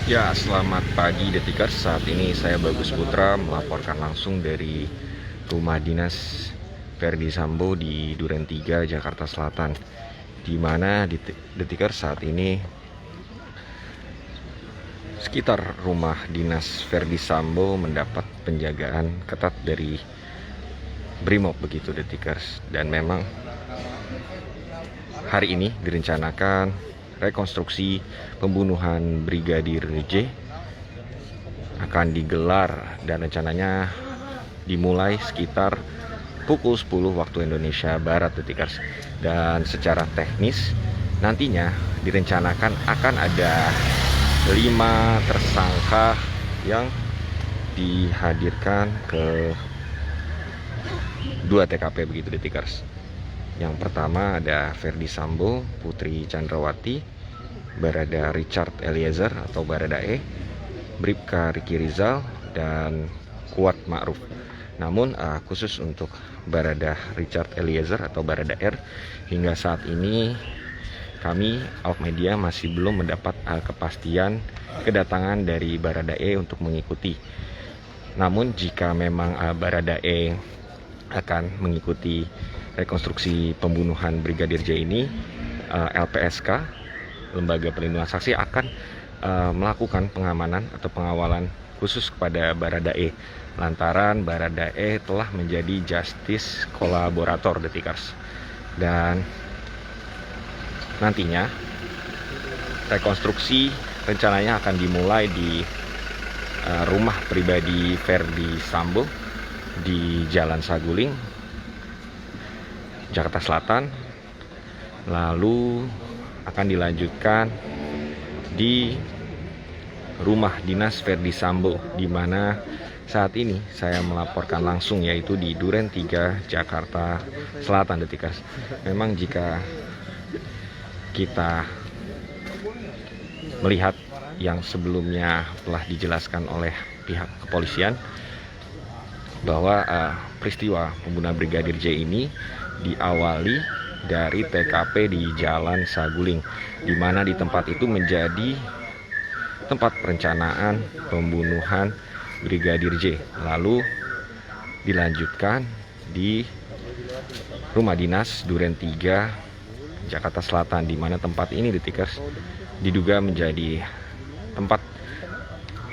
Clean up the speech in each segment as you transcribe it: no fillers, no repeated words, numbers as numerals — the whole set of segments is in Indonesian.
Ya, selamat pagi Detikers. Saat ini saya Bagus Putra melaporkan langsung dari rumah dinas Ferdy Sambo di Duren 3, Jakarta Selatan, di mana Detikers saat ini sekitar rumah dinas Ferdy Sambo mendapat penjagaan ketat dari Brimob begitu Detikers. Dan memang hari ini direncanakan rekonstruksi pembunuhan Brigadir J akan digelar dan rencananya dimulai sekitar pukul 10 waktu Indonesia Barat Detikers. Dan secara teknis nantinya direncanakan akan ada 5 tersangka yang dihadirkan ke 2 TKP begitu Detikers. Yang pertama ada Ferdy Sambo, Putri Chandrawati, Barada Richard Eliezer atau Baradae, Bribka Riki Rizal, dan Kuat Ma'ruf. Namun khusus untuk Barada Richard Eliezer atau Barada R, hingga saat ini kami awak media masih belum mendapat kepastian kedatangan dari Baradae untuk mengikuti. Namun jika memang Baradae akan mengikuti rekonstruksi pembunuhan Brigadir J ini, LPSK, Lembaga Perlindungan Saksi, akan melakukan pengamanan atau pengawalan khusus kepada Baradae, lantaran Baradae telah menjadi justice kolaborator Detikers. Dan nantinya rekonstruksi rencananya akan dimulai di rumah pribadi Ferdy Sambo di Jalan Saguling, Jakarta Selatan, lalu akan dilanjutkan di rumah dinas Ferdy Sambo, di mana saat ini saya melaporkan langsung, yaitu di Duren 3, Jakarta Selatan Detikers. Memang jika kita melihat yang sebelumnya telah dijelaskan oleh pihak kepolisian bahwa peristiwa pembunuhan Brigadir J ini diawali dari TKP di Jalan Saguling, di mana di tempat itu menjadi tempat perencanaan pembunuhan Brigadir J. Lalu dilanjutkan di rumah dinas Duren 3, Jakarta Selatan, di mana tempat ini Detikers diduga menjadi tempat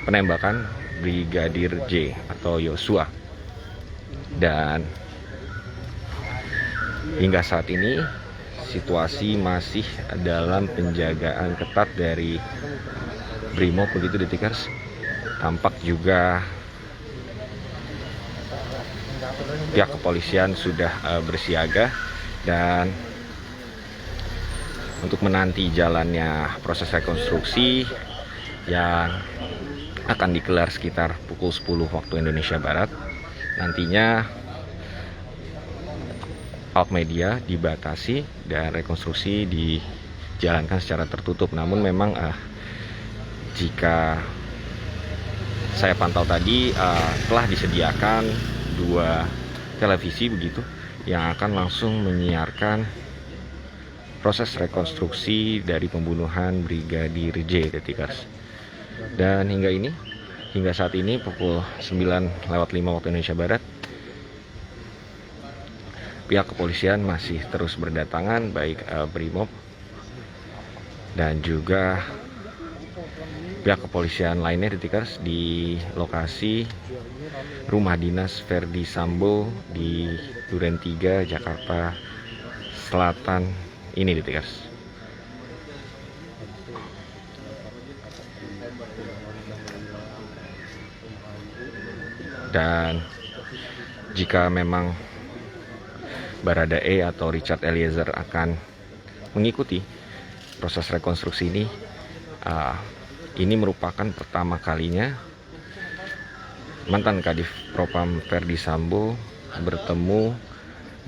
penembakan Brigadir J atau Yosua. Dan hingga saat ini situasi masih dalam penjagaan ketat dari Brimob begitu Detikers. Tampak juga pihak kepolisian sudah bersiaga, dan untuk menanti jalannya proses rekonstruksi yang akan digelar sekitar pukul 10 waktu Indonesia Barat, nantinya awak media dibatasi dan rekonstruksi dijalankan secara tertutup. Namun memang jika saya pantau tadi telah disediakan 2 televisi begitu yang akan langsung menyiarkan proses rekonstruksi dari pembunuhan Brigadir J Detikers. Dan hingga saat ini pukul 9:05 waktu Indonesia Barat, pihak kepolisian masih terus berdatangan, baik Brimob dan juga pihak kepolisian lainnya Detikers, di lokasi rumah dinas Ferdy Sambo di Duren 3, Jakarta Selatan ini Detikers. Dan jika memang Baradae atau Richard Eliezer akan mengikuti proses rekonstruksi ini. Ini merupakan pertama kalinya mantan Kadif Propam Ferdi Sambo bertemu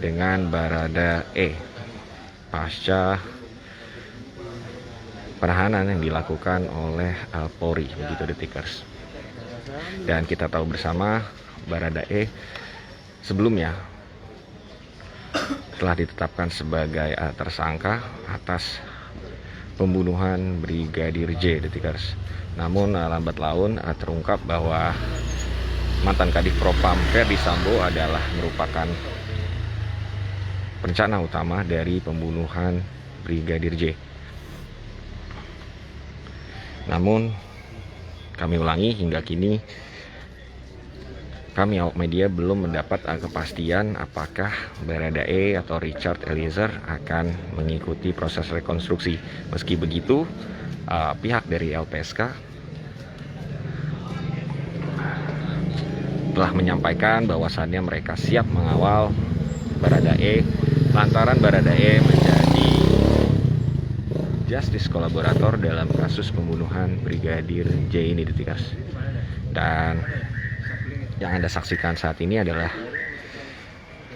dengan Baradae pasca penahanan yang dilakukan oleh Polri, begitu Detikers. Dan kita tahu bersama Baradae sebelumnya telah ditetapkan sebagai tersangka atas pembunuhan Brigadir J, Detikers. Namun lambat laun terungkap bahwa mantan Kadif Propam Ferdi Sambo adalah merupakan perencana utama dari pembunuhan Brigadir J. Namun kami ulangi, hingga kini kami awak media belum mendapat kepastian apakah Baradae atau Richard Eliezer akan mengikuti proses rekonstruksi. Meski begitu, pihak dari LPSK telah menyampaikan bahwasannya mereka siap mengawal Baradae lantaran Baradae menjadi justice kolaborator dalam kasus pembunuhan Brigadir J ini, Detikers. Dan yang Anda saksikan saat ini adalah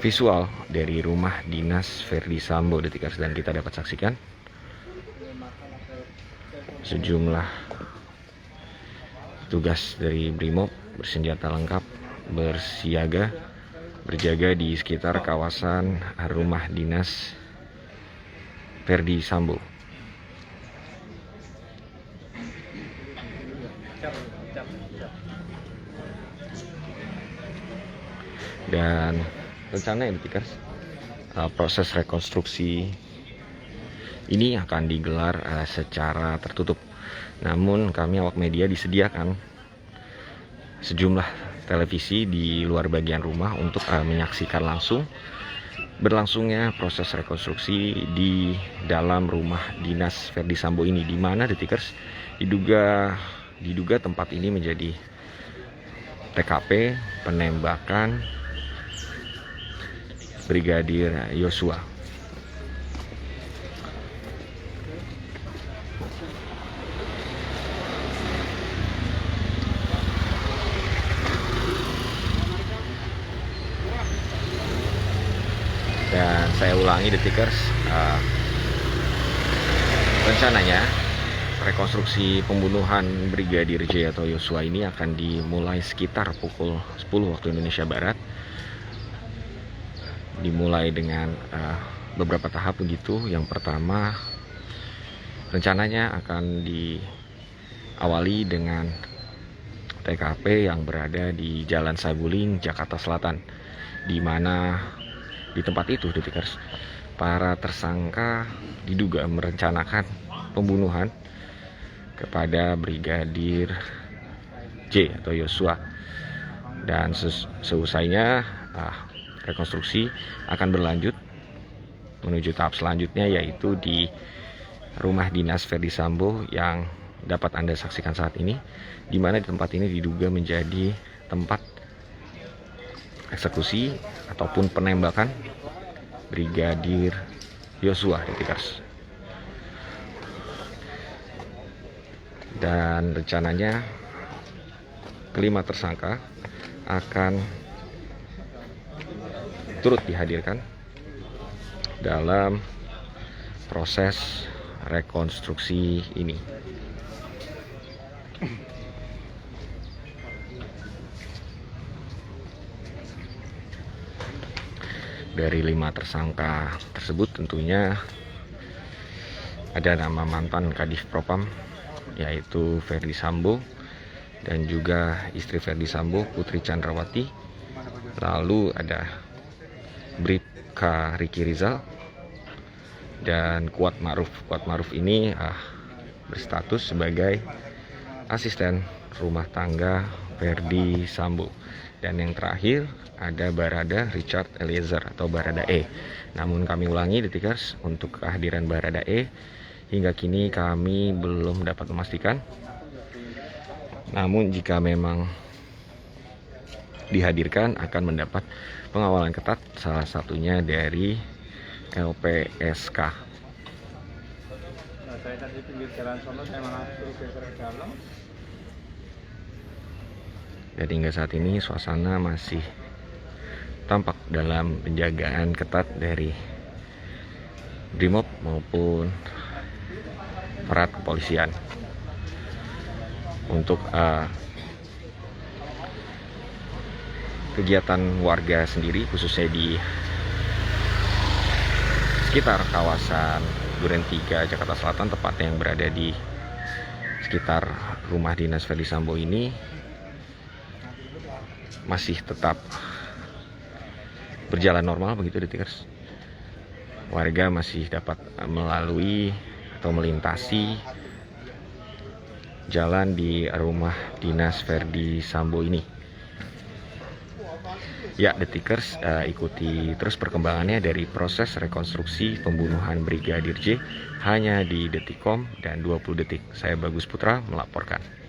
visual dari rumah dinas Ferdi Sambo, Detikers, dan kita dapat saksikan sejumlah tugas dari Brimob bersenjata lengkap berjaga di sekitar kawasan rumah dinas Ferdi Sambo. Dan rencananya, Detikers, proses rekonstruksi ini akan digelar secara tertutup. Namun kami awak media disediakan sejumlah televisi di luar bagian rumah untuk menyaksikan langsung berlangsungnya proses rekonstruksi di dalam rumah dinas Ferdi Sambo ini, di mana, Detikers, diduga tempat ini menjadi TKP penembakan Brigadir Yosua. Dan saya ulangi, Detikers, rencananya rekonstruksi pembunuhan Brigadir J atau Yosua ini akan dimulai sekitar pukul 10 waktu Indonesia Barat. Dimulai dengan beberapa tahap begitu. Yang pertama, rencananya akan diawali dengan TKP yang berada di Jalan Saguling, Jakarta Selatan, di mana di tempat itu, Detikers, para tersangka diduga merencanakan pembunuhan kepada Brigadir J atau Yosua. Dan seusainya rekonstruksi akan berlanjut menuju tahap selanjutnya, yaitu di rumah dinas Ferdi Sambo yang dapat Anda saksikan saat ini, di mana di tempat ini diduga menjadi tempat eksekusi ataupun penembakan Brigadir Yosua, Detikers. Dan rencananya kelima tersangka akan turut dihadirkan dalam proses rekonstruksi ini. Dari 5 tersangka tersebut tentunya ada nama mantan Kadif Propam, yaitu Ferdi Sambo, dan juga istri Ferdi Sambo, Putri Chandrawati. Lalu ada Bribka Riki Rizal dan Kuat Ma'ruf. Kuat Ma'ruf ini berstatus sebagai asisten rumah tangga Ferdi Sambo. Dan yang terakhir ada Barada Richard Eliezer atau Baradae. Namun kami ulangi, Detikers, untuk kehadiran Baradae hingga kini kami belum dapat memastikan. Namun jika memang dihadirkan akan mendapat pengawalan ketat, salah satunya dari LPSK. Saya tadi pinggir jalan sono, saya malah suruh geser ke dalam. Jadi hingga saat ini suasana masih tampak dalam penjagaan ketat dari Brimob maupun aparat kepolisian. Untuk kegiatan warga sendiri, khususnya di sekitar kawasan Duren 3 Jakarta Selatan, tepatnya yang berada di sekitar rumah dinas Verdi Sambo ini, masih tetap berjalan normal begitu Detikers. Warga masih dapat melalui atau melintasi jalan di rumah dinas Verdi Sambo ini. Ya Detikers, ikuti terus perkembangannya dari proses rekonstruksi pembunuhan Brigadir J hanya di Detikcom dan 20 Detik. Saya Bagus Putra melaporkan.